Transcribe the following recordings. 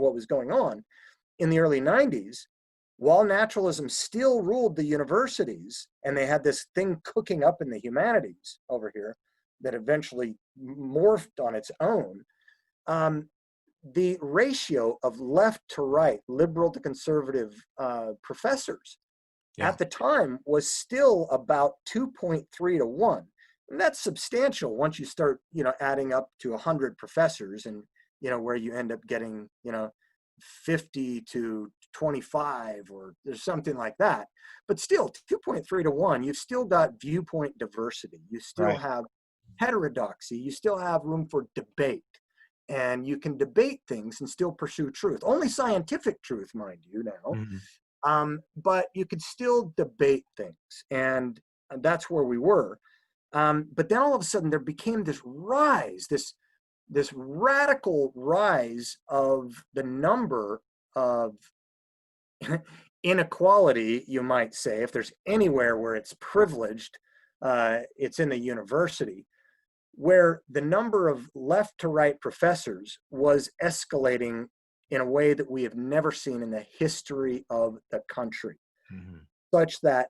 what was going on in the early 90s, while naturalism still ruled the universities, and they had this thing cooking up in the humanities over here that eventually morphed on its own. The ratio of left to right, liberal to conservative professors at the time was still about 2.3 to 1. And that's substantial once you start, adding up to 100 professors, and, where you end up getting, 50 to 25 or there's something like that. But still, 2.3 to 1, you've still got viewpoint diversity. You still have heterodoxy. You still have room for debate. And you can debate things and still pursue truth. Only scientific truth, mind you, now. But you could still debate things. And that's where we were. But then all of a sudden there became this rise, this radical rise of the number of inequality, you might say. If there's anywhere where it's privileged, it's in the university, where the number of left to right professors was escalating in a way that we have never seen in the history of the country, such that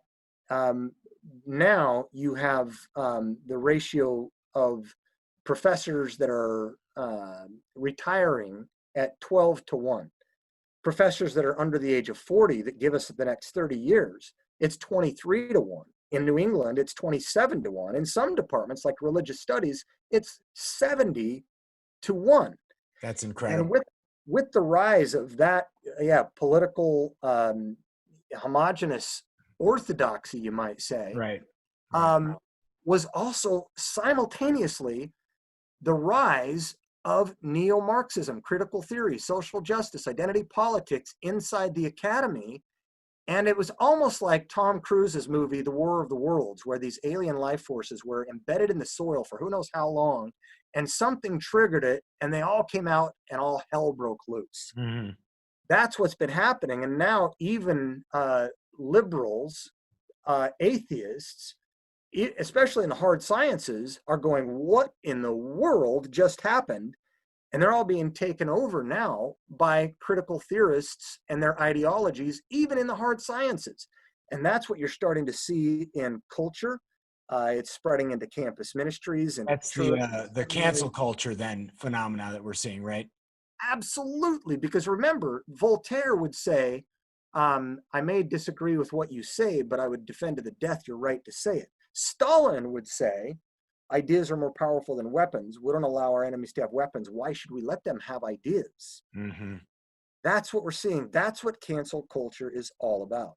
now you have the ratio of professors that are retiring at 12 to 1. Professors that are under the age of 40 that give us the next 30 years, it's 23 to 1. In New England, it's 27 to 1. In some departments, like religious studies, it's 70 to 1. That's incredible. And with the rise of that, political homogenous orthodoxy, you might say, was also simultaneously the rise of neo-Marxism, critical theory, social justice, identity politics inside the academy. And it was almost like Tom Cruise's movie, The War of the Worlds, where these alien life forces were embedded in the soil for who knows how long, and something triggered it, and they all came out, and all hell broke loose. That's what's been happening. And now even liberals, atheists, especially in the hard sciences, are going, what in the world just happened? And they're all being taken over now by critical theorists and their ideologies, even in the hard sciences. And that's what you're starting to see in culture. It's spreading into campus ministries. And that's the cancel culture then phenomena that we're seeing, right? Absolutely. Because remember, Voltaire would say, I may disagree with what you say, but I would defend to the death your right to say it. Stalin would say, ideas are more powerful than weapons. We don't allow our enemies to have weapons. Why should we let them have ideas? That's what we're seeing. That's what cancel culture is all about.